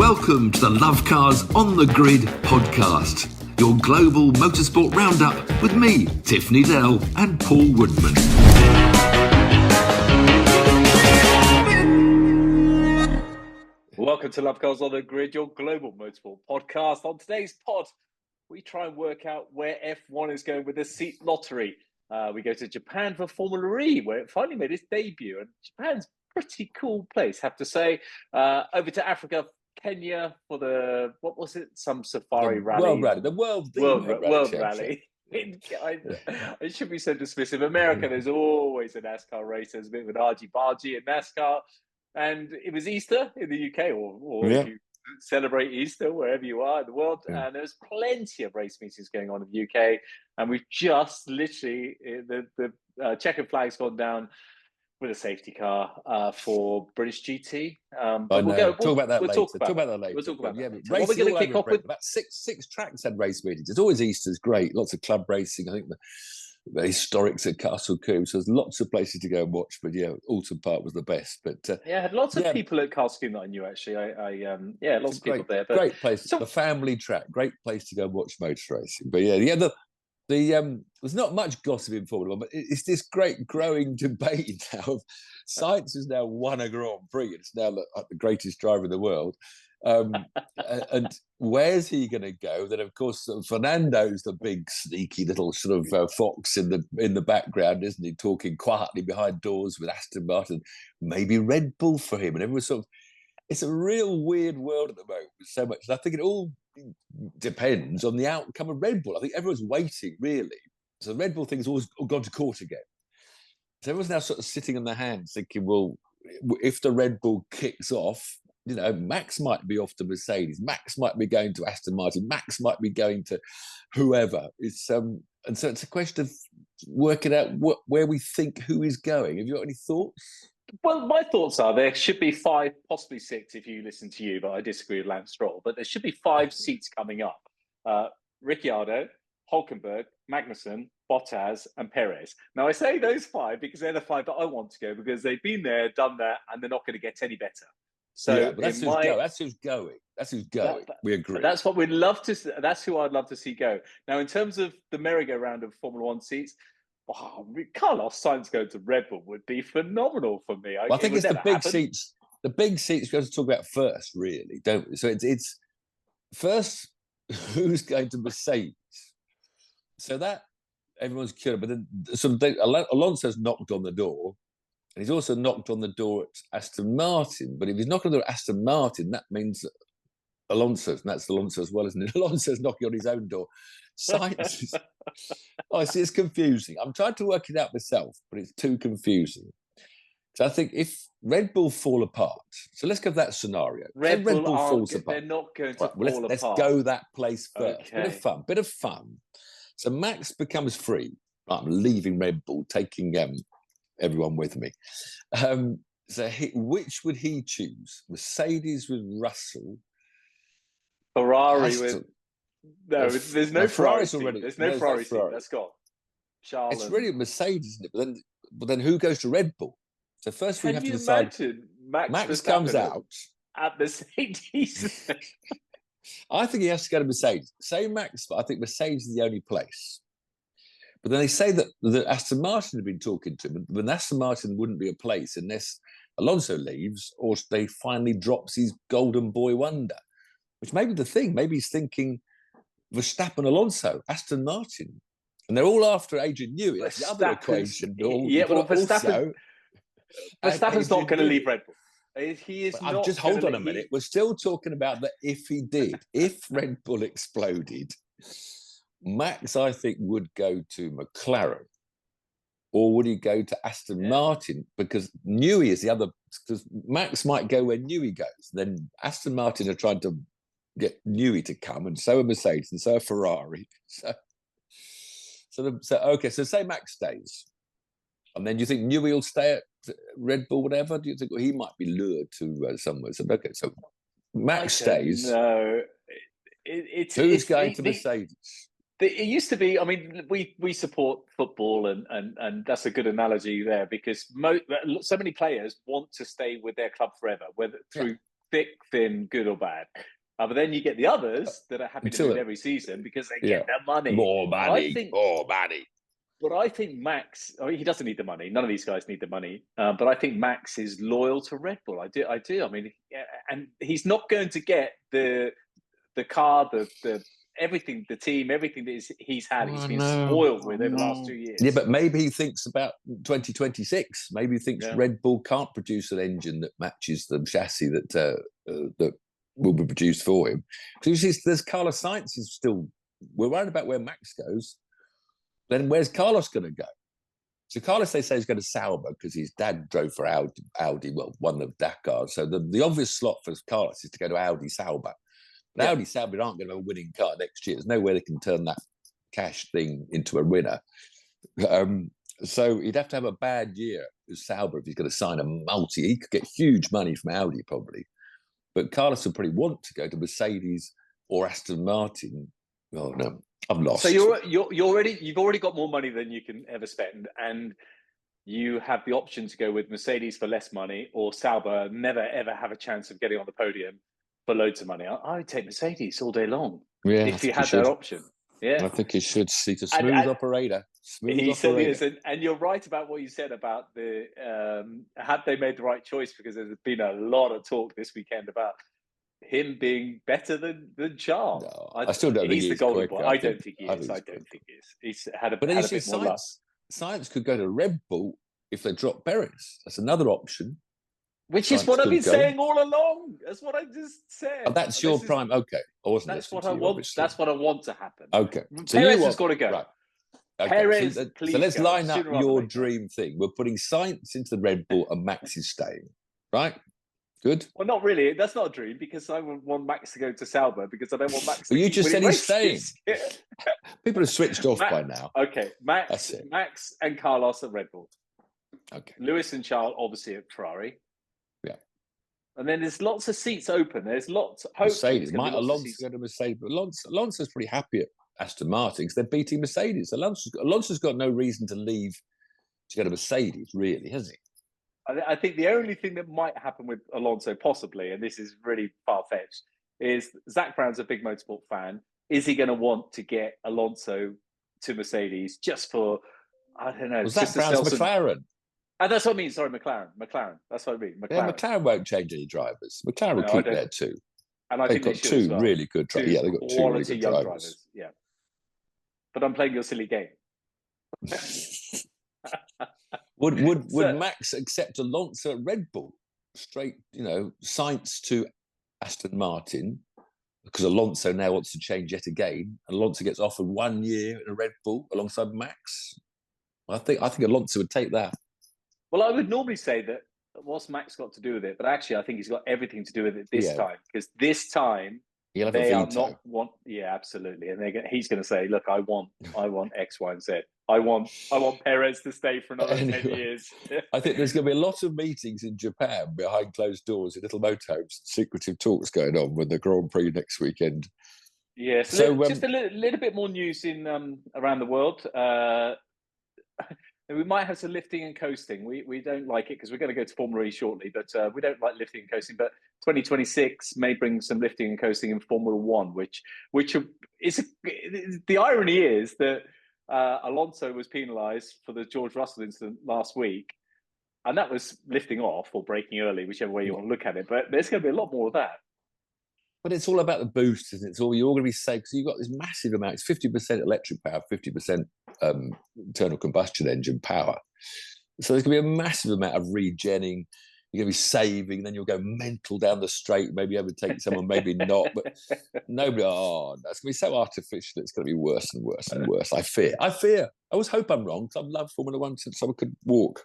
Welcome to the Lovecars on the Grid podcast, your global motorsport roundup with me, Tiffany Dell, and Paul Woodman. Welcome to Lovecars on the Grid, your global motorsport podcast. On today's pod, we try and work out where F1 is going with the seat lottery. We go to Japan for Formula E, where it finally made its debut, and Japan's a pretty cool place, have to say. Over to Africa, Kenya for the, what was it? Some safari rally. World Rally. I should be so dismissive. America, there's always a NASCAR race. There's a bit of an argy-bargy in NASCAR. And it was Easter in the UK, or if you celebrate Easter wherever you are in the world. Yeah. And there's plenty of race meetings going on in the UK. And we've just literally, the checkered flag's gone down with a safety car for British GT. But we'll talk about that later. We'll talk about that later. We'll talk about that. What we're going to kick off with? About six tracks had race meetings. It's always Easter's great. Lots of club racing. I think the historics at Castle Coombs. So there's lots of places to go and watch. But yeah, Alton Park was the best. But I had lots of people at Castle Coombs that I knew actually. Lots of people there. But great place. The family track. Great place to go and watch motor racing. But there's not much gossip in Formula One, but it's this great growing debate now. Sainz has now won a Grand Prix. It's now like the greatest driver in the world. And where's he going to go? Then, of course, Fernando's the big, sneaky little sort of fox in the background, isn't he? Talking quietly behind doors with Aston Martin, maybe Red Bull for him, and everyone's sort of. It's a real weird world at the moment. So much. I think it all depends on the outcome of Red Bull. I think everyone's waiting, really. So the Red Bull thing's always gone to court again. So everyone's now sort of sitting on their hands thinking, well, if the Red Bull kicks off, you know, Max might be off to Mercedes. Max might be going to Aston Martin. Max might be going to whoever. And so it's a question of working out where we think who is going. Have you got any thoughts? Well, my thoughts are there should be 5, possibly 6 if you listen to you, but I disagree with Lance Stroll. But there should be 5 seats coming up. Ricciardo, Hulkenberg, Magnussen, Bottas and Perez. Now, I say those 5 because they're the 5 that I want to go because they've been there, done that, and they're not going to get any better. So that's who's going. That's who's going. We agree. That's what we'd love to see. That's who I'd love to see go. Now, in terms of the merry-go-round of Formula One seats, Carlos Sainz going to Red Bull would be phenomenal for me. I think it's the big seats. The big seats we have to talk about first, really, don't we? So it's first who's going to Mercedes. So that everyone's curious, but then Alonso's knocked on the door, and he's also knocked on the door at Aston Martin. But if he's knocking on the door at Aston Martin, that means Alonso's, and that's Alonso as well, isn't it? Alonso's knocking on his own door. Sainz is... I see, it's confusing. I'm trying to work it out myself, but it's too confusing. So I think if Red Bull fall apart, so let's go with that scenario. Red Bull falls apart. They're not going to fall apart. Let's go that place first. Okay. Bit of fun. So Max becomes free. I'm leaving Red Bull, taking everyone with me. So which would he choose? Mercedes with Russell? Ferrari with... No, there's no Ferrari seat. Already. There's no Ferrari seat. That's gone. Charles. It's really Mercedes, isn't it? But then who goes to Red Bull? So first we have to decide. Max comes out at Mercedes. I think he has to go to Mercedes. Say Max, but I think Mercedes is the only place. But then they say that Aston Martin have been talking to him, but Aston Martin wouldn't be a place unless Alonso leaves or they finally drops his golden boy wonder, which may be the thing. Maybe he's thinking Verstappen, Alonso, Aston Martin. And they're all after Adrian Newey. That's the other equation. Verstappen's not going to leave Red Bull. He is not. Just hold on a minute. We're still talking about that if he did. If Red Bull exploded, Max, I think, would go to McLaren. Or would he go to Aston Martin? Because Newey is the other... Because Max might go where Newey goes. Then Aston Martin are trying to get Newey to come, and so are Mercedes, and so are Ferrari. So say Max stays, and then you think Newey will stay at Red Bull, whatever? Do you think he might be lured to somewhere? So Max stays. No, who's going to Mercedes? It used to be. I mean, we support football, and that's a good analogy there because so many players want to stay with their club forever, whether through thick, thin, good or bad. But then you get the others that are happy to do it every season because they get the money. More money. But I think Max, he doesn't need the money. None of these guys need the money. But I think Max is loyal to Red Bull. I do. I mean, and he's not going to get the car, the everything, the team, everything that he's had. He's been spoiled with over the last 2 years. Yeah, but maybe he thinks about 2026. Maybe he thinks Red Bull can't produce an engine that matches the chassis that will be produced for him. Because there's Carlos Sainz is still. We're worried about where Max goes. Then where's Carlos going to go? So Carlos, they say, is going to Sauber because his dad drove for Audi, well, won the Dakar. So the obvious slot for Carlos is to go to Audi Sauber. But Audi Sauber aren't going to have a winning car next year. There's no way they can turn that cash thing into a winner. So he'd have to have a bad year with Sauber if he's going to sign a multi. He could get huge money from Audi probably. But Carlos would probably want to go to Mercedes or Aston Martin. Oh, no. I've lost. So you've already got more money than you can ever spend, and you have the option to go with Mercedes for less money or Sauber, never ever have a chance of getting on the podium for loads of money. I would take Mercedes all day long if you had that option. Yeah, I think he should. He's a smooth operator. He certainly is, and you're right about what you said about the had they made the right choice, because there's been a lot of talk this weekend about him being better than Charles. No, I still don't think he's the golden boy. I don't think he is. I don't think he is. He's had a bit more luck. Sainz could go to Red Bull if they drop Perez. That's another option. Which is what I've been saying all along. That's what I just said. Oh, that's your prime. Okay, I wasn't. That's what I want. Obviously. That's what I want to happen. Okay, so Perez has got to go. Right. Okay. Perez, so let's line up your dream thing. We're putting Sainz into the Red Bull and Max is staying. Right. Good. Well, not really. That's not a dream, because I want Max to go to Sauber, because I don't want Max to you just said he's staying. People have switched off by now. Okay. Max and Carlos at Red Bull. Okay. Lewis and Charles obviously at Ferrari. Yeah. And then there's lots of seats open. There's lots. Mercedes. Might Alonso go to Mercedes? But Alonso's pretty happy at Aston Martin because they're beating Mercedes. Alonso's got no reason to leave to go to Mercedes, really, has he? I think the only thing that might happen with Alonso, possibly, and this is really far-fetched, is Zach Brown's a big motorsport fan. Is he going to want to get Alonso to Mercedes just for, I don't know. Zach Brown's McLaren. That's what I mean. Sorry, McLaren. That's what I mean. Yeah, McLaren won't change any drivers. McLaren will keep there too. And I think they've got two really good drivers. Yeah, they've got two really good young drivers. Yeah. But I'm playing your silly game. Would Max accept Alonso at Red Bull? Straight, Sainz to Aston Martin, because Alonso now wants to change yet again. And Alonso gets offered 1 year in a Red Bull alongside Max. I think Alonso would take that. Well, I would normally say that what's Max got to do with it? But actually, I think he's got everything to do with it this time, because this time they are not want. Yeah, absolutely. And he's going to say, "Look, I want X, Y, and Z. I want Perez to stay for another 10 years." I think there's going to be a lot of meetings in Japan behind closed doors in little motorhomes, secretive talks going on with the Grand Prix next weekend. Yes, so, just a little bit more news in around the world. We might have some lifting and coasting. We don't like it because we're going to go to Formula E shortly, but we don't like lifting and coasting. But 2026 may bring some lifting and coasting in Formula One, which is the irony is that Alonso was penalised for the George Russell incident last week, and that was lifting off or braking early, whichever way you want to look at it. But there's going to be a lot more of that. But it's all about the boost, isn't it? It's all you're going to be safe, because you've got this massive amount. It's 50% electric power, 50% internal combustion engine power. So there's going to be a massive amount of regenning. You're going to be saving, then you'll go mental down the straight, maybe overtake someone, maybe not. But nobody, that's going to be so artificial. It's going to be worse and worse and worse. I fear. I always hope I'm wrong, because I've loved Formula One since someone could walk.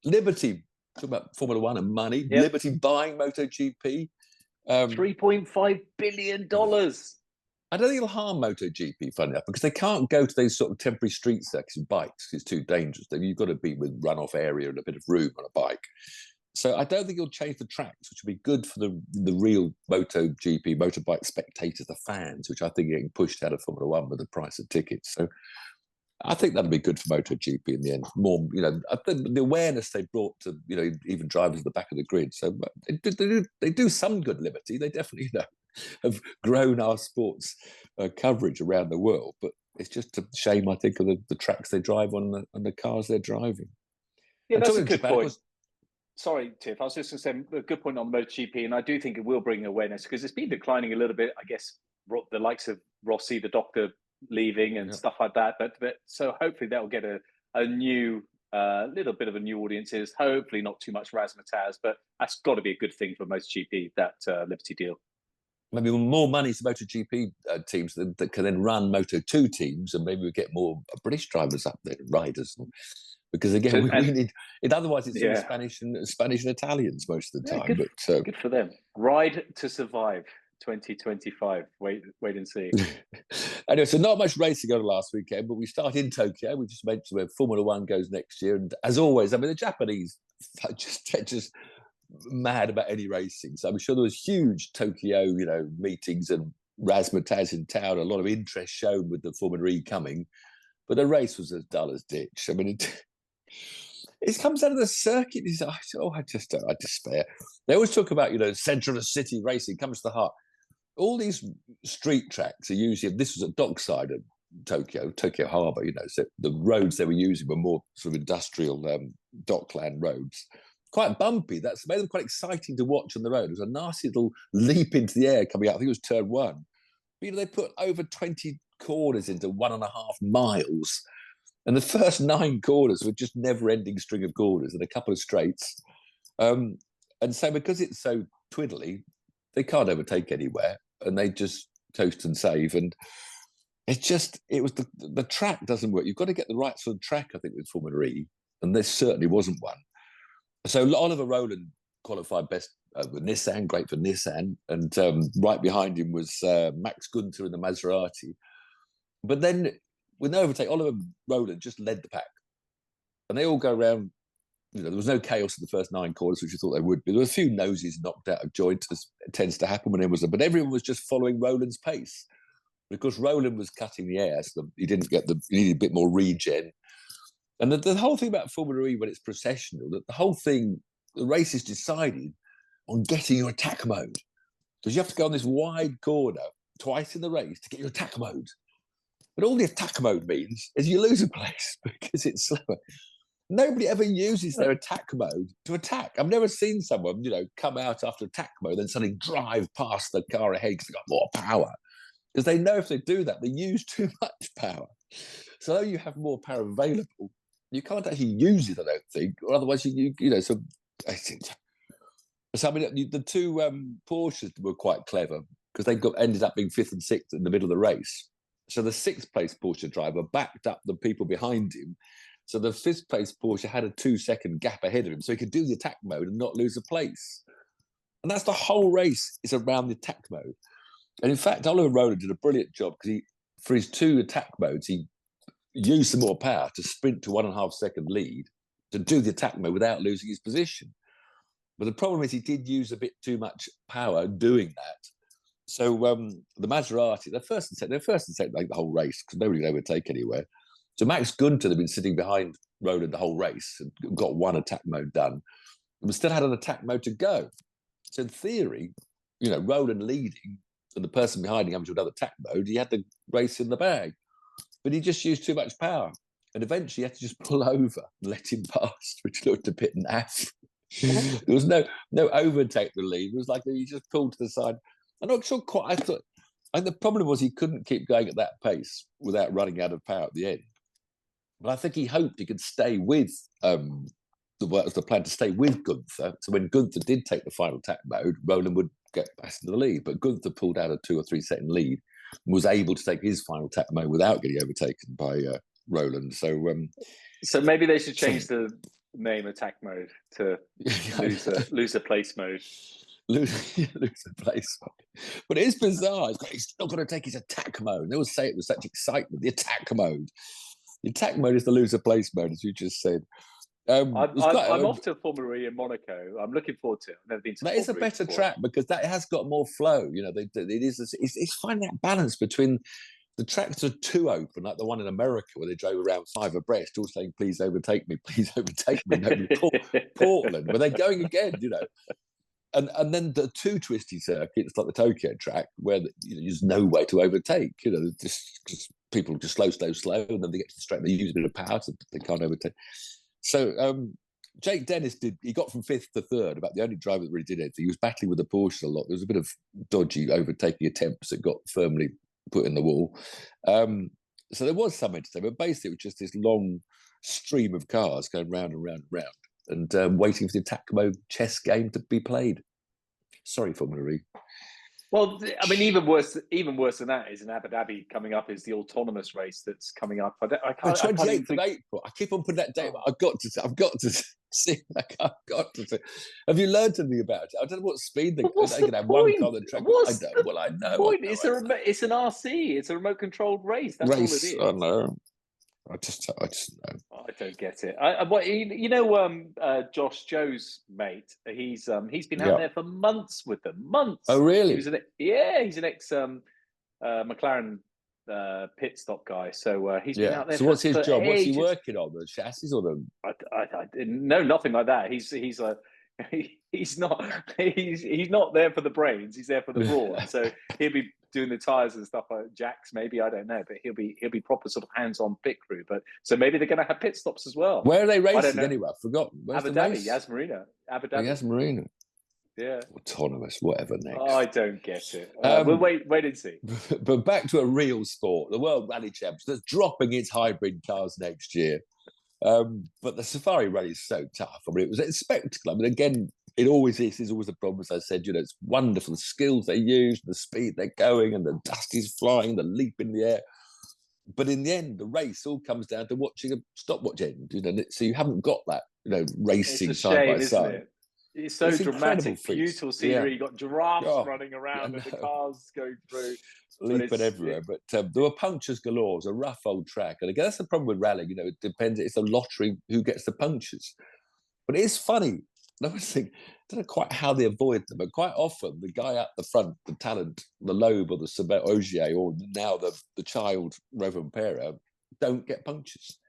Liberty, talk about Formula One and money. Yep. Liberty buying MotoGP. $3.5 billion. I don't think it'll harm MotoGP, funny enough, because they can't go to those sort of temporary street circuits with bikes. It's too dangerous. You've got to be with runoff area and a bit of room on a bike. So I don't think it'll change the tracks, which will be good for the real MotoGP, motorbike spectators, the fans, which I think are getting pushed out of Formula One with the price of tickets. So I think that'll be good for MotoGP in the end. More, I think the awareness they brought to, even drivers at the back of the grid. So they do some good, Liberty. They definitely have grown our sports coverage around the world. But it's just a shame, I think, of the tracks they drive on and the cars they're driving. Yeah, and that's a good point. Was, Sorry, Tiff. I was just going to say a good point on MotoGP, and I do think it will bring awareness because it's been declining a little bit. I guess the likes of Rossi, the doctor, leaving and stuff like that. But so hopefully that will get a new, little bit of a new audiences. Hopefully not too much razzmatazz, but that's got to be a good thing for MotoGP, that Liberty deal. Maybe more money to MotoGP teams that can then run Moto2 teams, and maybe we get more British drivers up there, riders. Because again, we need it. Otherwise, it's all Spanish and Italians most of the time. Good for them. Ride to survive 2025. Wait and see. Anyway, so not much racing on last weekend, but we start in Tokyo. We just mentioned where Formula One goes next year, and as always, I mean, the Japanese they're just mad about any racing. So I'm sure there was huge Tokyo, meetings and razzmatazz in town. A lot of interest shown with the Formula E coming, but the race was as dull as ditch. I mean, it comes out of the circuit. I despair. They always talk about, centre of the city racing, comes to the heart. All these street tracks are usually, this was at dockside of Tokyo Harbour, so the roads they were using were more sort of industrial dockland roads. Quite bumpy. That's made them quite exciting to watch on the road. It was a nasty little leap into the air coming out. I think it was turn one. But, they put over 20 corners into 1.5 miles. And the first 9 corners were just never-ending string of corners and a couple of straights. And so because it's so twiddly, they can't overtake anywhere, and they just toast and save. And it was the track doesn't work. You've got to get the right sort of track, I think, with Formula E, and there certainly wasn't one. So Oliver Rowland qualified best with Nissan, great for Nissan, and right behind him was Max Gunther in the Maserati. But then, with no overtake, Oliver Rowland just led the pack. And they all go around, there was no chaos in the first 9 corners, which you thought they would be. There were a few noses knocked out of joint, as it tends to happen when but everyone was just following Rowland's pace. Because Rowland was cutting the air, so he didn't he needed a bit more regen. And the whole thing about Formula E, when it's processional, that the whole thing, the race is decided on getting your attack mode. Because you have to go on this wide corner twice in the race to get your attack mode. But all the attack mode means is you lose a place because it's slower. Nobody ever uses their attack mode to attack. I've never seen someone, come out after attack mode and then suddenly drive past the car ahead because they've got more power. Because they know if they do that, they use too much power. So though you have more power available, you can't actually use it, I don't think, or otherwise so I think. So I mean, the 2 Porsches were quite clever because they ended up being 5th and 6th in the middle of the race. So the 6th place Porsche driver backed up the people behind him. So the 5th place Porsche had a 2-second gap ahead of him, so he could do the attack mode and not lose a place. And that's the whole race is around the attack mode. And in fact, Oliver Rowland did a brilliant job because for his 2 attack modes, he used some more power to sprint to 1.5 second lead to do the attack mode without losing his position. But the problem is he did use a bit too much power doing that. So the Maserati, they're first and second like the whole race because nobody could overtake anywhere. So Max Gunther had been sitting behind Rowland the whole race and got 1 attack mode done, and still had an attack mode to go. So in theory, Rowland leading and the person behind him having to another attack mode, he had the race in the bag. But he just used too much power. And eventually he had to just pull over and let him past, which looked a bit naff. There was no overtake the lead. It was like he just pulled to the side. I'm not sure quite. I thought the problem was he couldn't keep going at that pace without running out of power at the end. But I think he hoped he could stay with the plan to stay with Gunther. So when Gunther did take the final attack mode, Rowland would get back into the lead. But Gunther pulled out a 2 or 3 second lead and was able to take his final attack mode without getting overtaken by Rowland. So maybe they should change the name attack mode to loser place mode. Lose a place mode. But it is bizarre. He's not going to take his attack mode. They always say it with such excitement. The attack mode. The attack mode is the loser place mode, as you just said. I'm off to Formula E in Monaco. I'm looking forward to it. I've never been to that. Is a better track because that has got more flow. It is. It's finding that balance between the tracks are too open, like the one in America where they drove around 5 abreast, all saying, please overtake me, please overtake me. Portland, where they're going again, And then the 2 twisty circuits, like the Tokyo track, where there's no way to overtake. Just people just slow, and then they get to the straight, they use a bit of power, so they can't overtake. So Jake Dennis he got from 5th to 3rd, about the only driver that really did anything. He was battling with the Porsche a lot. There was a bit of dodgy overtaking attempts that got firmly put in the wall. So there was some entertainment, but basically it was just this long stream of cars going round and round and round, and waiting for the attack mode chess game to be played. Sorry, Formula E. Well, I mean, even worse than that is in Abu Dhabi coming up is the autonomous race that's coming up. I can't. 28th of April. I keep on putting that date. I've got to see. I've got to see. Have you learned anything about it? I don't know what speed they can have. One car on the track. I know. It's an RC. It's a remote controlled race. That's all it is. I know. I just know. I don't get it. Josh Joe's mate. He's been out there for months with them. Months. Oh, really? He's an ex McLaren pit stop guy. So he's been out there. So what's his job? Ages. What's he working on? The chassis or the? I no, nothing like that. He's not there for the brains. He's there for the brawn. So he'll be doing the tires and stuff like Jacks, maybe, I don't know, but he'll be proper sort of hands-on pit crew. But so maybe they're going to have pit stops as well. Where are they racing anyway? I've forgotten. Abu Dhabi, Yas Marina. Abu Dhabi. Yas Marina. Yeah. Autonomous, whatever next. I don't get it. We'll wait and see. But back to a real sport, the World Rally Championships that's dropping its hybrid cars next year. But the Safari Rally is so tough. I mean, it was a spectacle. I mean, again, it always is. It's always a problem, as I said. It's wonderful, the skills they use, the speed they're going, and the dust is flying, the leap in the air. But in the end, the race all comes down to watching a stopwatch end. So you haven't got that, racing side by side. It's so dramatic, beautiful scenery. You got giraffes running around and the cars going through. Leaping everywhere. But there were punctures galore. It was a rough old track. And again, that's the problem with rallying. It depends. It's a lottery who gets the punctures. But it is funny. I always think, I don't know quite how they avoid them, but quite often the guy up the front, the talent, the Loeb or the Sauber Ogier, or now the child Rovanpera, don't get punctures.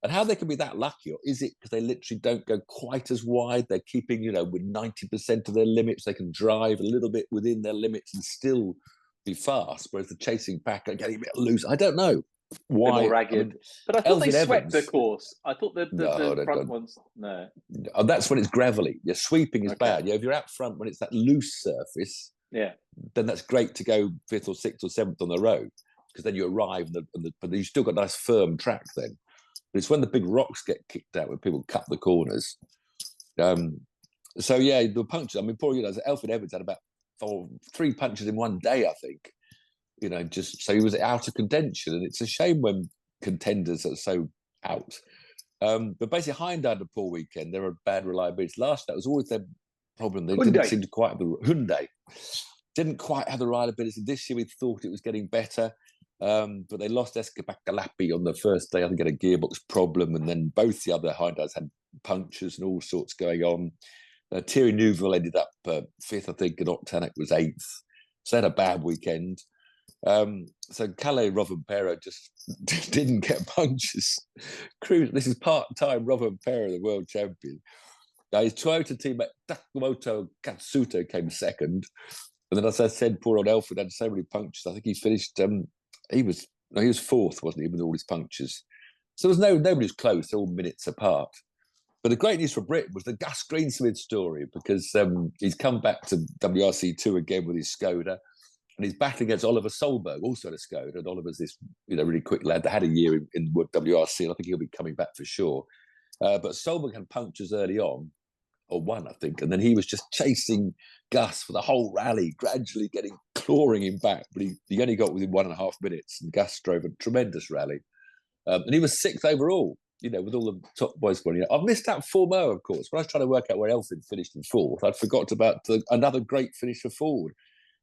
And how they can be that lucky, or is it because they literally don't go quite as wide? They're keeping, with 90% of their limits. They can drive a little bit within their limits and still be fast, whereas the chasing pack are getting a bit loose. I don't know why. More ragged. But I thought they swept the course. I thought the front ones, no. Oh, that's when it's gravelly. Your sweeping is bad. If you're out front when it's that loose surface, then that's great to go 5th or 6th or 7th on the road, because then you arrive, but you've still got a nice firm track then. But it's when the big rocks get kicked out, when people cut the corners. The punctures. I mean, poor Alfred Evans had about 3 punches in one day, I think. Just so he was out of contention, and it's a shame when contenders are so out. But basically, Hyundai had a poor weekend. They were bad reliability. That was always their problem. They didn't seem to quite have the Hyundai. Didn't quite have the reliability. This year we thought it was getting better, but they lost Esteban Ocon on the first day. I think had a gearbox problem, and then both the other Hyundais had punctures and all sorts going on. Thierry Neuville ended up 5th, I think, and Octanic was 8th. So they had a bad weekend. So Calais Rovanpera just didn't get punches. This is part-time Rovanpera, the world champion. His Toyota teammate Takamoto Katsuta came second. And then, as I said, poor old Alfred had so many punctures. I think he finished, he was 4th, wasn't he, with all his punctures. So nobody was close, they're all minutes apart. But the great news for Britain was the Gus Greensmith story, because he's come back to WRC2 again with his Skoda. And he's battling against Oliver Solberg, also at a Skoda. And Oliver's this, really quick lad that had a year in WRC, and I think he'll be coming back for sure. But Solberg had punctures early on, or 1, I think, and then he was just chasing Gus for the whole rally, gradually clawing him back. But he only got within 1.5 minutes, and Gus drove a tremendous rally. And he was 6th overall, with all the top boys going. I've missed out Formeau, of course. When I was trying to work out where Elfin finished in 4th, I'd forgot about another great finish for Ford.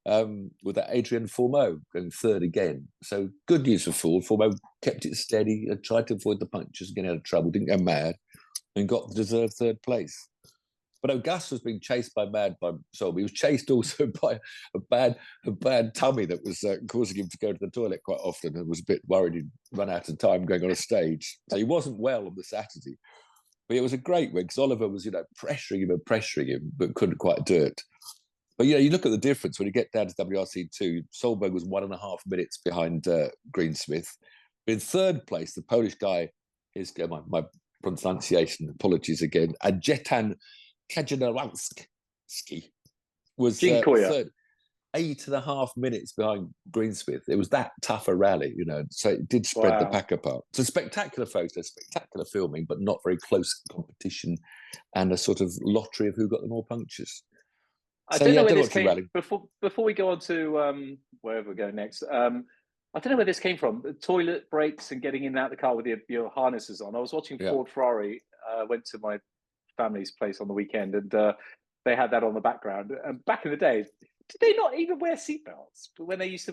With that Adrian Formeau going 3rd again. So good news for Ford. Formeau kept it steady and tried to avoid the punches, getting out of trouble, didn't go mad, and got the deserved 3rd place. But no, Gus was being chased by Sauber. He was chased also by a bad tummy that was causing him to go to the toilet quite often, and was a bit worried he'd run out of time going on a stage. So he wasn't well on the Saturday. But it was a great win because Oliver was, pressuring him, but couldn't quite do it. But, you look at the difference when you get down to WRC2, Solberg was 1.5 minutes behind Greensmith. In third place, the Polish guy, my pronunciation, apologies again, Adjetan Kajanowski was third, 8.5 minutes behind Greensmith. It was that tough a rally, so it did spread the pack apart. So spectacular photos, spectacular filming, but not very close competition and a sort of lottery of who got the more punctures. I don't know where this came before we go on to wherever we go next. I don't know where this came from. The toilet breaks and getting in and out of the car with your harnesses on. I was watching Ford Ferrari. Went to my family's place on the weekend, and they had that on the background. And back in the day, did they not even wear seatbelts? But when they used to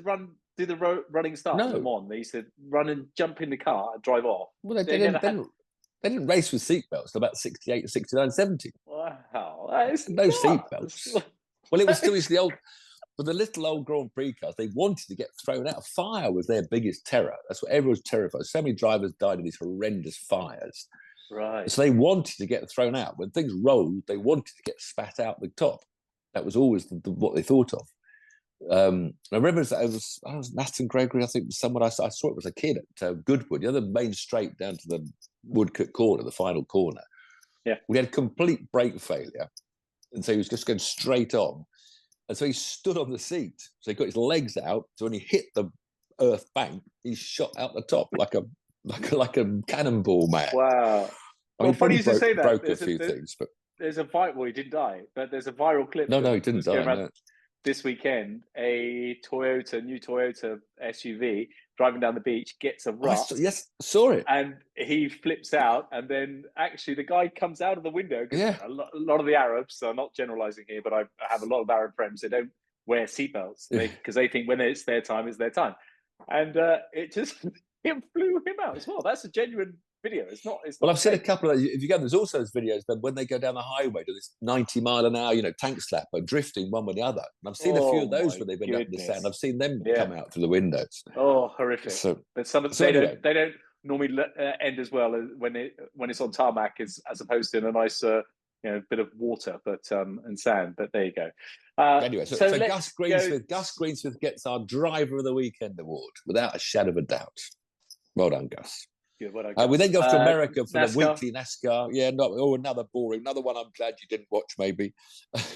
do the running start in Le Mans, they used to run and jump in the car and drive off. Well, they didn't race with seatbelts until about 68, 69, 70. Wow. No seatbelts. Well, it was still the old... But the little old Grand Prix cars, they wanted to get thrown out. Fire was their biggest terror. That's what everyone was terrified. So many drivers died in these horrendous fires. Right. So they wanted to get thrown out. When things rolled, they wanted to get spat out the top. That was always what they thought of. I remember I was Aston Gregory, I think someone I saw it was a kid at Goodwood, the main straight down to the Woodcote corner, the final corner. Yeah. We had complete brake failure. And so he was just going straight on. And so he stood on the seat. So he got his legs out. So when he hit the earth bank, he shot out the top like a cannonball, man. Wow. I mean, funny you say that. Broke a few things, but there's a he didn't die, but there's a viral clip. No, he didn't die. This weekend, a new Toyota SUV driving down the beach gets a rut. Saw it. And he flips out, and then actually the guy comes out of the window. Yeah. A lot of the Arabs, so I'm not generalizing here, but I have a lot of Arab friends. They don't wear seatbelts because they think when it's their time, it's their time. And it flew him out as well. That's a genuine video. It's not. Well, I've seen a couple of. If you go, there's also those videos that when they go down the highway to this 90 mile an hour, tank slapper drifting one with the other. And I've seen a few of those where they've been up in the sand. I've seen them come out through the windows. Oh, horrific! So, but some of they don't normally end as well when it's on tarmac as opposed to in a nice bit of water, but and sand. But there you go. Anyway, so Gus Greensmith gets our Driver of the Weekend award without a shadow of a doubt. Well done, Gus. Good, well done, we then go to America for NASCAR. the weekly NASCAR. Yeah, another one I'm glad you didn't watch, maybe.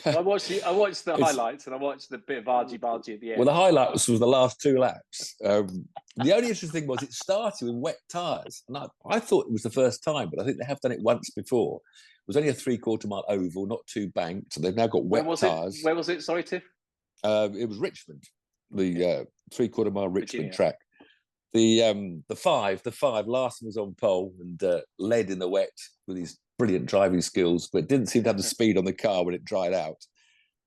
I watched the highlights and I watched the bit of argy-bargy at the end. Well, the highlights was the last 2 laps. The only interesting thing was it started with wet tyres. And I thought it was the first time, but I think they have done it once before. It was only a 3/4 mile oval, not too banked. So they've now got wet tyres. Where was it? Sorry, Tiff? It was Richmond, the 3/4 mile Richmond track. The five, Larson was on pole and led in the wet with his brilliant driving skills, but didn't seem to have the speed on the car when it dried out.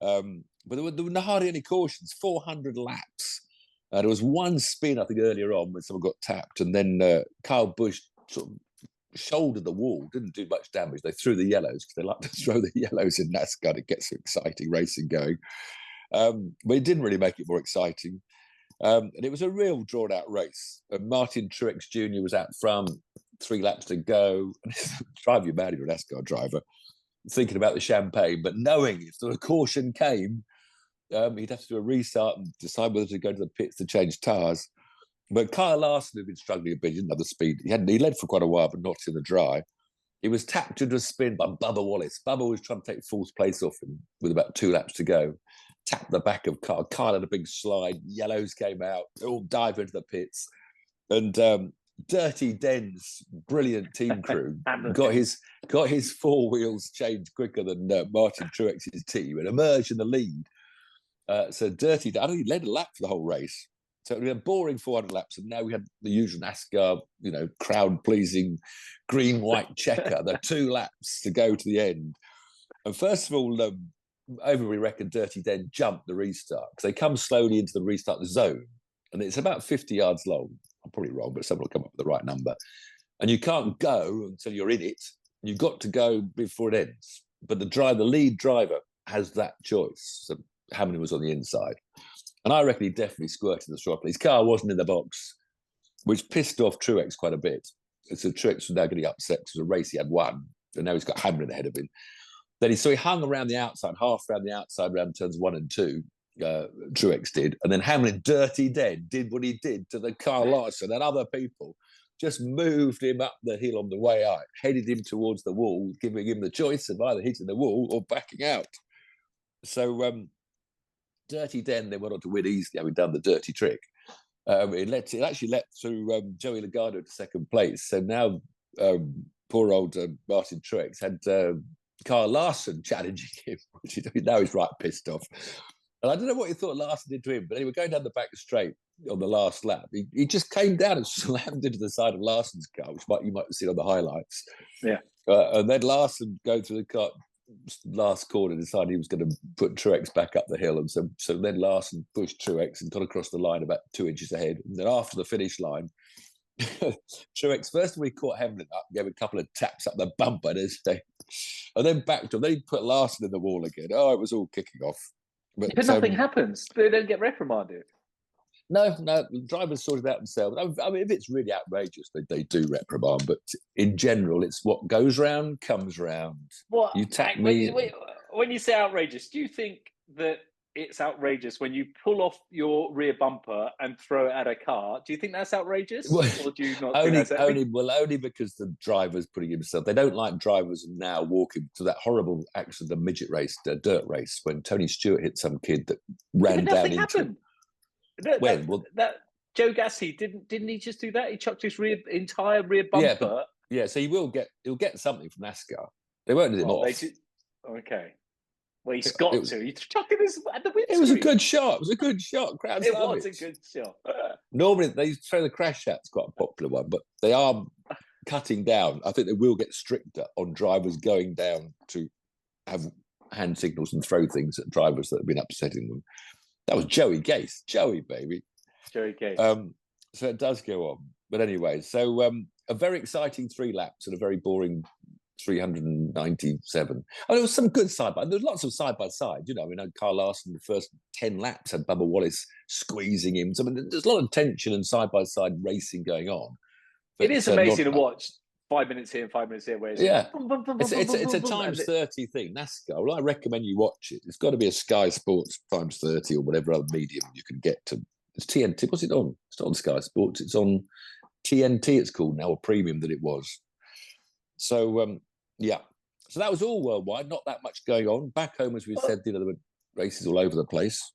But there were hardly any cautions, 400 laps. There was one spin, I think, earlier on when someone got tapped, and then Kyle Busch sort of shouldered the wall, didn't do much damage. They threw the yellows because they like to throw the yellows in NASCAR to get some exciting racing going. But it didn't really make it more exciting. And it was a real drawn-out race. Martin Truex Jr. was out front, 3 laps to go. And drive you mad if you're an NASCAR driver, thinking about the champagne, but knowing if the caution came, he'd have to do a restart and decide whether to go to the pits to change tyres. But Kyle Larson, who'd been struggling a bit, didn't have the speed. He led for quite a while, but not in the dry. He was tapped into a spin by Bubba Wallace. Bubba was trying to take fourth place off him with about 2 laps to go. Tapped the back of Kyle. Kyle had a big slide. Yellows came out. They all dive into the pits. And Dirty Den's brilliant team crew got his 4 wheels changed quicker than Martin Truex's team and emerged in the lead. So Dirty Den, I think he led a lap for the whole race. So we had a boring 400 laps, and now we had the usual NASCAR, crowd-pleasing green-white checker. There are 2 laps to go to the end. And first of all, everybody reckoned Dirty Den jumped the restart because they come slowly into the restart zone, and it's about 50 yards long. I'm probably wrong, but someone will come up with the right number. And you can't go until you're in it. You've got to go before it ends. but the lead driver has that choice. So Hamilton was on the inside. And I reckon he definitely squirted the throttle. His car wasn't in the box, which pissed off Truex quite a bit. So Truex was now getting upset because the race he had won, and now he's got Hamilton ahead of him. Then he hung around the outside, half around the outside, around turns 1 and 2. Truex did, and then Hamilton, dirty dead, did what he did to the Kyle Larson and other people. Just moved him up the hill on the way out, headed him towards the wall, giving him the choice of either hitting the wall or backing out. So Dirty Den then went on to win easily, having done the dirty trick. It actually led through Joey Logano to second place. So now poor old Martin Truex had Kyle Larson challenging him, which now he's right pissed off. And I don't know what he thought Larson did to him, but anyway, going down the back straight on the last lap, he just came down and slammed into the side of Larson's car, which you might have seen on the highlights. Yeah. And then Larson going through the car, last corner, decided he was going to put Truex back up the hill. And so then Larson pushed Truex and got across the line about 2 inches ahead. And then after the finish line, Truex, first of all, he caught Hamilton up, gave a couple of taps up the bumper, and then backed him. Then he put Larson in the wall again. Oh, it was all kicking off. But nothing happens. They don't get reprimanded. No, the drivers sorted out themselves. I mean, if it's really outrageous, they do reprimand. But in general, it's what goes round comes round. What you tap me. When you say outrageous, do you think that it's outrageous when you pull off your rear bumper and throw it at a car? Do you think that's outrageous, or do you not? Only because the driver's putting himself. They don't like drivers now walking to that horrible accident, the midget race, the dirt race, when Tony Stewart hit some kid that ran down into. Happened. That Joe Gasly didn't he just do that? He chucked his entire rear bumper. Yeah, so he'll get something from NASCAR. They won't let him off. Okay. Well, he's got to. He's chucking his at the windscreen. It was a good shot. It was a good shot. Crowds love it. It was a good shot. Normally, they throw the crash out. It's quite a popular one, but they are cutting down. I think they will get stricter on drivers going down to have hand signals and throw things at drivers that have been upsetting them. That was Joey Gase. Joey, baby. Joey Gase. So it does go on. But anyway, so a very exciting 3 laps and a very boring 397. Oh, there was some good side-by. There was lots of side-by-side. You know, I mean, Kyle Larson, the first 10 laps had Bubba Wallace squeezing him. So I mean, there's a lot of tension and side-by-side racing going on. But it is amazing to watch. 5 minutes here and 5 minutes here. Where it's a times 30 thing. NASCAR. Well, I recommend you watch it. It's got to be a Sky Sports times 30 or whatever other medium you can get to. It's TNT. What's it on? It's not on Sky Sports. It's on TNT. It's called now, a premium that it was. So yeah. So that was all worldwide. Not that much going on. Back home, as we said, there were races all over the place.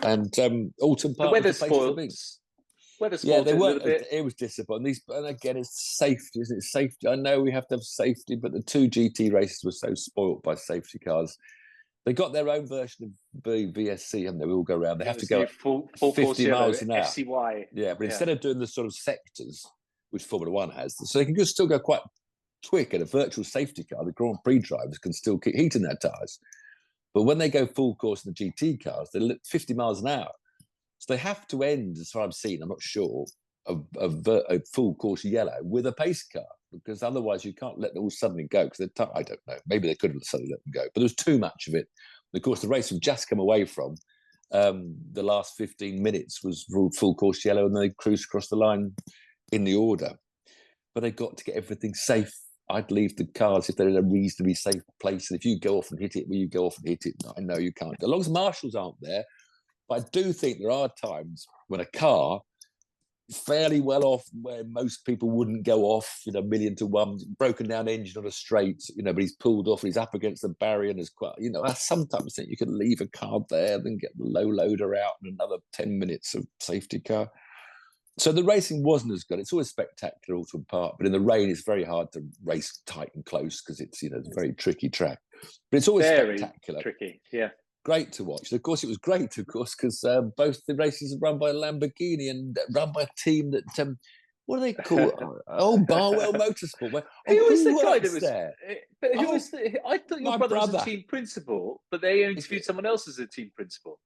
And Alton Park. The weather spoils. Yeah, they were. It was disappointing. And again, it's safety, isn't it? Safety. I know we have to have safety, but the 2 GT races were so spoilt by safety cars. They got their own version of the VSC, and they all go around. They have to go full 50 miles an hour. FCY. Yeah, but instead of doing the sort of sectors, which Formula One has, so they can just still go quite quick in a virtual safety car. The Grand Prix drivers can still keep heating their tyres. But when they go full course in the GT cars, they're 50 miles an hour. So they have to end, as far as I've seen, I'm not sure, a full course yellow with a pace car, because otherwise you can't let them all suddenly go. Because I don't know, maybe they could have suddenly let them go, but there was too much of it. And of course, the race we've just come away from, the last 15 minutes was full course yellow, and they cruised across the line in the order. But they got to get everything safe. I'd leave the cars if they're in a reasonably safe place. And if you go off and hit it, you go off and hit it. I know you can't. As long as marshals aren't there. But I do think there are times when a car is fairly well off where most people wouldn't go off, 1,000,000 to 1, broken down engine on a straight, but he's pulled off and he's up against the barrier and there's quite, I sometimes think you could leave a car there, then get the low loader out and another 10 minutes of safety car. So the racing wasn't as good. It's always spectacular, Alton Park, but in the rain, it's very hard to race tight and close because it's, it's a very tricky track. But it's always very spectacular. Tricky, yeah. Great to watch. And of course, it was great, because both the races are run by Lamborghini and run by a team that, what do they call Barwell Motorsport. Who was the guy that was there? But who was I thought your brother was a team principal, but they interviewed someone else as a team principal.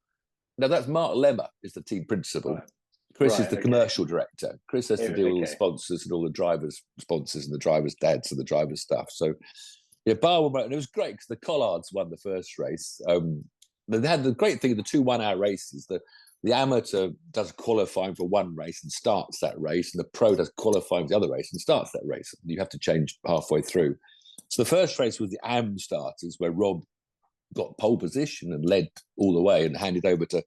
No, that's Mark Lemmer is the team principal. Right. Chris is the commercial director. Chris has to deal with all the sponsors and all the drivers' sponsors and the drivers' dads and the drivers' stuff. So Yeah, Barber, and it was great because the Collards won the first race. They had the great thing of the 2 1-hour races. The amateur does qualifying for one race and starts that race, and the pro does qualifying for the other race and starts that race. You have to change halfway through. So the first race was the AM starters, where Rob got pole position and led all the way and handed over to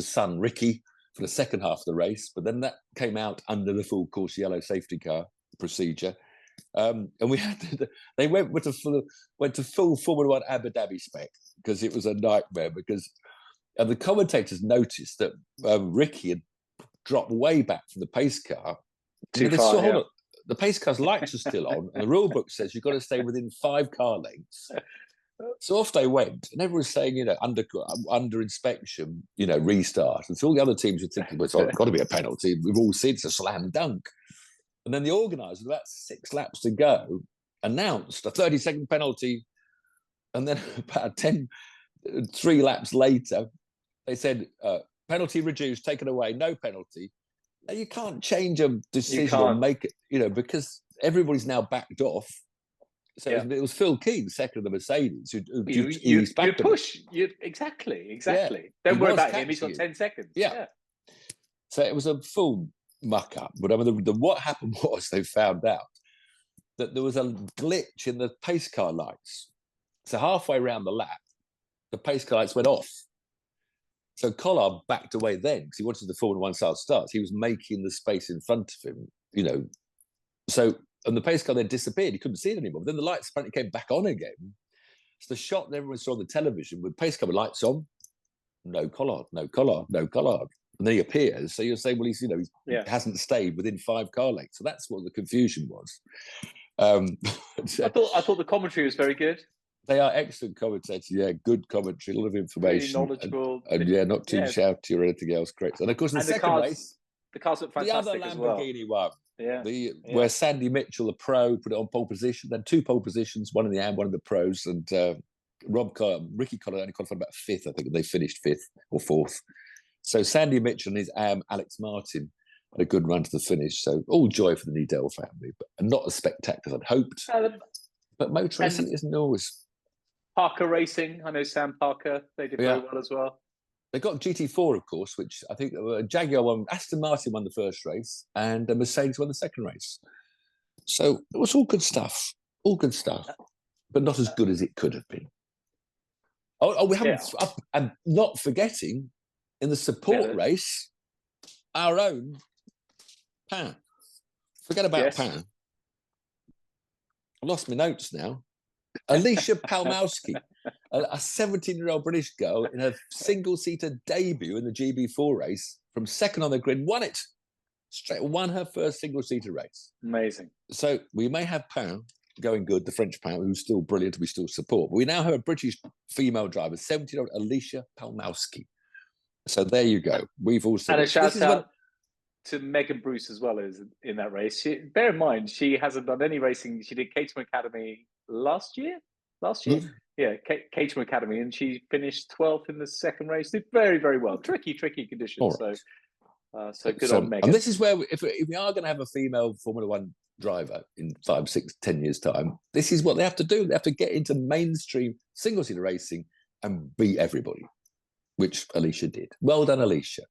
son Ricky for the second half of the race. But then that came out under the full course yellow safety car procedure. And we had they went to full Formula One Abu Dhabi spec because it was a nightmare. And the commentators noticed that Ricky had dropped way back from the pace car. Too far, the pace car's lights are still on, and the rule book says you've got to stay within 5 car lengths. So off they went, and everyone was saying, under inspection, restart. And so all the other teams were thinking, well, it's got to be a penalty. We've all seen it's a slam dunk. And then the organisers, about 6 laps to go, announced a 30-second penalty. And then about 3 laps later, they said, penalty reduced, taken away, no penalty. Now, you can't change a decision or make it, because everybody's now backed off. So it was Phil Keane, second of the Mercedes, who you push. Exactly. Yeah. Don't worry about him. He's got 10 seconds. Yeah. So it was a full muck up. But what happened was they found out that there was a glitch in the pace car lights. So halfway around the lap, the pace car lights went off. So Collard backed away then because he wanted the Formula One style starts. He was making the space in front of him, So, and the pace car then disappeared. He couldn't see it anymore. But then the lights apparently came back on again. So the shot that everyone saw on the television with pace car lights on, no Collard. And then he appears. So you'll say, well, he hasn't stayed within 5 car lengths. So that's what the confusion was. I thought the commentary was very good. They are excellent commentators. Yeah, good commentary, a lot of information. Really knowledgeable. And not too shouty or anything else. Great. And of course, the second race, the cars look fantastic the other Lamborghini one. Yeah. Where Sandy Mitchell, the pro, put it on pole position. Then 2 pole positions, one in the AM, one in the pros. And Ricky Collard only qualified about 5th, I think, and they finished 5th or 4th. So Sandy Mitchell and his AM, Alex Martin, had a good run to the finish. So all joy for the Needell family, but not as spectacular as I'd hoped. But motor racing isn't always. Parker Racing, I know Sam Parker, they did very well as well. They got GT4, of course, which I think Jaguar won, Aston Martin won the first race, and Mercedes won the second race. So it was all good stuff, but not as good as it could have been. We haven't, and not forgetting, in the support race, our own Pan. Forget about Pan. I lost my notes now. Alicia Palmowski, a 17-year-old British girl in her single-seater debut in the GB4 race, from second on the grid, won her first single-seater race. Amazing. So we may have Pan going good, the French Pan, who's still brilliant, we still support. But we now have a British female driver, 17-year-old Alicia Palmowski. So there you go. We've also... And a shout-out to Megan Bruce as well as in that race. Bear in mind, she hasn't done any racing. She did Caterham Academy last year. Yeah, Caterham Academy, and she finished 12th in the second race. Did very, very well. Tricky conditions. Right. So good on Megan. And this is where, if we are going to have a female Formula One driver in 5, 6, 10 years' time, this is what they have to do. They have to get into mainstream single-seater racing and beat everybody, which Alicia did. Well done, Alicia.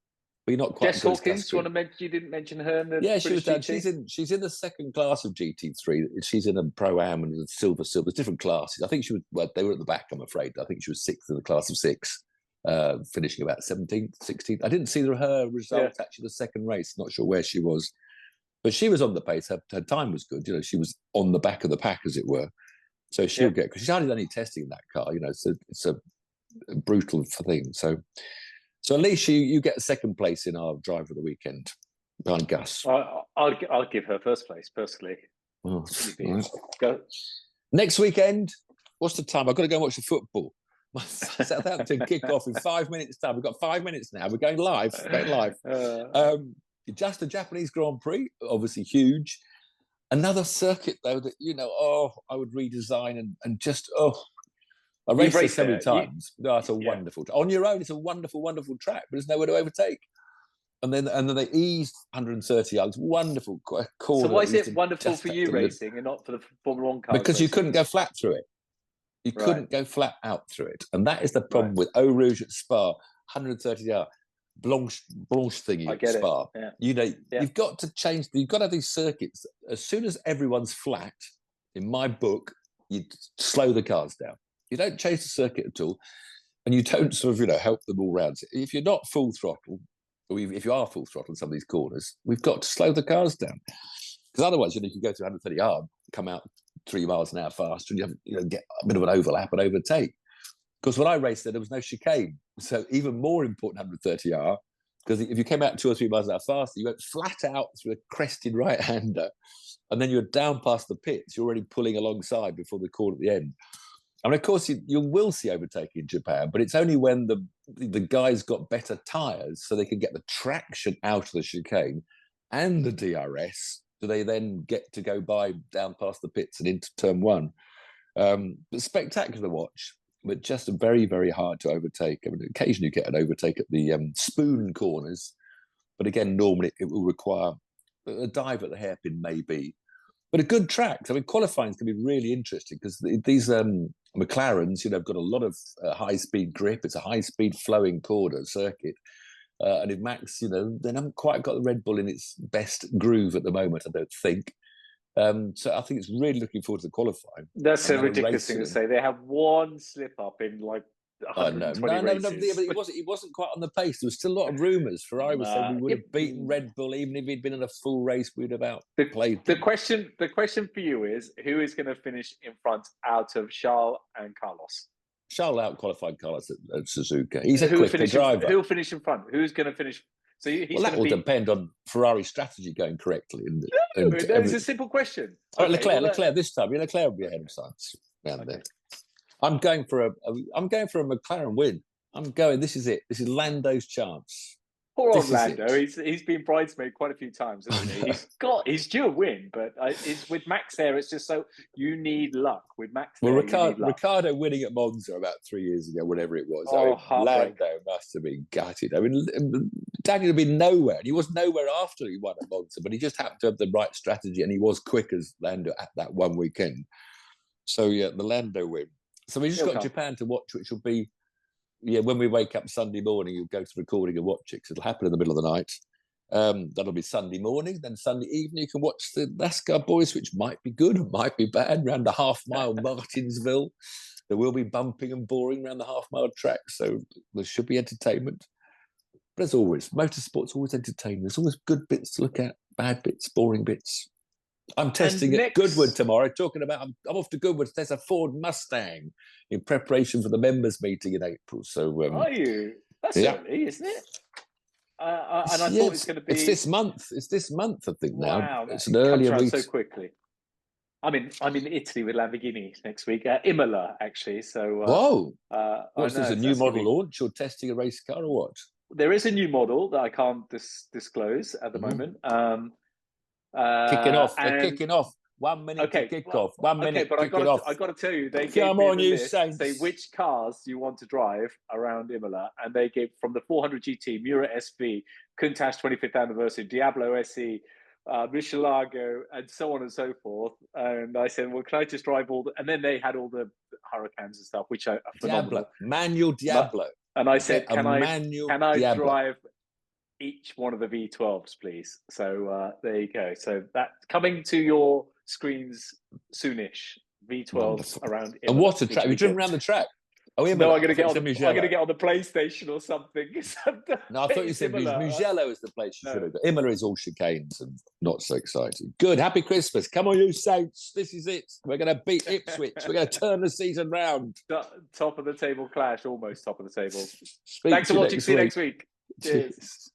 But you're not quite. Jess Hawkins, do you want to mention? You didn't mention her. In the she was done. She's in the second class of GT3. She's in a Pro-Am and a silver. There's different classes. I think she was. Well, they were at the back. I'm afraid. I think she was 6th in the class of 6, finishing about 17th, 16th. I didn't see her result actually the second race. Not sure where she was, but she was on the pace. Her time was good. She was on the back of the pack, as it were. So she'll get, because she's hardly done any testing in that car. So it's a brutal thing. So Alicia, you get second place in our drive of the weekend behind Gus. I'll give her first place personally. Oh, right. Go. Next weekend, what's the time? I've got to go and watch the football. Southampton kick off in 5 minutes' time. We've got 5 minutes now. We're going live. Just the Japanese Grand Prix, obviously huge. Another circuit though that I would redesign and just I raced it so many times. It's a wonderful. On your own, it's a wonderful, wonderful track, but there's nowhere to overtake. And then they eased 130 yards. Wonderful corner. So why is it wonderful for you racing and not for the Formula One cars? Because you couldn't go flat through it. You couldn't go flat out through it. And that is the problem with Eau Rouge at Spa, 130 hour, Blanche thingy at Spa. Yeah. You've got to change, you've got to have these circuits. As soon as everyone's flat, in my book, you slow the cars down. You don't change the circuit at all. And you don't sort of, help them all round. If you're not full throttle, or if you are full throttle in some of these corners, we've got to slow the cars down. Because otherwise, you can go to 130 hard, come out 3 miles an hour faster, and you have, get a bit of an overlap and overtake. Because when I raced there was no chicane. So even more important 130 hour, because if you came out 2 or 3 miles an hour faster, you went flat out through a crested right-hander, and then you're down past the pits. You're already pulling alongside before the corner at the end. I mean, of course, you will see overtaking in Japan, but it's only when the guys got better tyres so they can get the traction out of the chicane and the DRS, do they then get to go by down past the pits and into turn one. But spectacular watch, but just very, very hard to overtake. I mean, occasionally you get an overtake at the spoon corners, but again, normally it will require a dive at the hairpin, maybe. But a good track. I mean, qualifying can be really interesting because these McLarens, have got a lot of high-speed grip. It's a high-speed flowing corner circuit. And if Max, they haven't quite got the Red Bull in its best groove at the moment, I don't think. So I think it's really looking forward to the qualifying. That's a ridiculous thing to say. They have one slip-up in like 120 races. No, but he wasn't quite on the pace. There was still a lot of rumours. Ferrari was saying we would have beaten Red Bull even if he'd been in a full race. We'd have played. The question for you is, who is going to finish in front out of Charles and Carlos? Charles out-qualified Carlos at Suzuka. He's a quicker driver. Who'll finish in front? Who's going to finish? So that will depend on Ferrari's strategy going correctly. It's a simple question. Okay, Leclerc this time. Leclerc will be ahead of Sainz round there. I'm going for a McLaren win. This is it. This is Lando's chance. Poor old Lando. He's been bridesmaid quite a few times, hasn't he? He's due a win, but it's with Max there. It's just so you need luck with Max. Well, Ricciardo winning at Monza about 3 years ago, whatever it was. Lando must have been gutted. I mean, Daniel had been nowhere, and he was nowhere after he won at Monza, but he just happened to have the right strategy, and he was quick as Lando at that one weekend. So the Lando win. So we just got Japan to watch, which will be, when we wake up Sunday morning, you'll go to the recording and watch it because it'll happen in the middle of the night. That'll be Sunday morning. Then Sunday evening, you can watch the NASCAR boys, which might be good, might be bad, around the half-mile Martinsville. There will be bumping and boring around the half-mile track, so there should be entertainment. But as always, motorsport's always entertaining. There's always good bits to look at, bad bits, boring bits. I'm testing at Goodwood tomorrow, talking about, I'm off to Goodwood. There's a Ford Mustang in preparation for the members' meeting in April. So, are you? That's early, isn't it? And I thought it was going to be... It's this month. I think, now. Wow, it's an earlier week. So quickly. I'm in Italy with Lamborghini next week. Imola, actually. So, whoa. What's this, a new model launch? You're testing a race car or what? There is a new model that I can't disclose at the moment. Kicking off. They're kicking off. 1 minute to kick off. 1 minute but to kick off. I got to tell you, they gave me a list, say which cars you want to drive around Imola, and they gave from the 400 GT, Mura SV, Countach 25th anniversary, Diablo SE, Michelangelo, and so on and so forth. And I said, well, can I just drive all and then they had all the Hurricanes and stuff, which are phenomenal. Manual Diablo. And I said, can I Diablo. drive each one of the V12s, please? So there you go. So that coming to your screens soonish. V12s Wonderful. Around Imola. And what a track! Have you driven around the track? Oh, Imola. No, I'm going to get on the PlayStation or something. No, I thought you said Mugello is the place you should have got. Imola is all chicanes and not so exciting. Good, happy Christmas! Come on, you Saints! This is it. We're going to beat Ipswich. We're going to turn the season round. Top of the table clash, almost top of the table. Thanks for watching. See you next week. Cheers.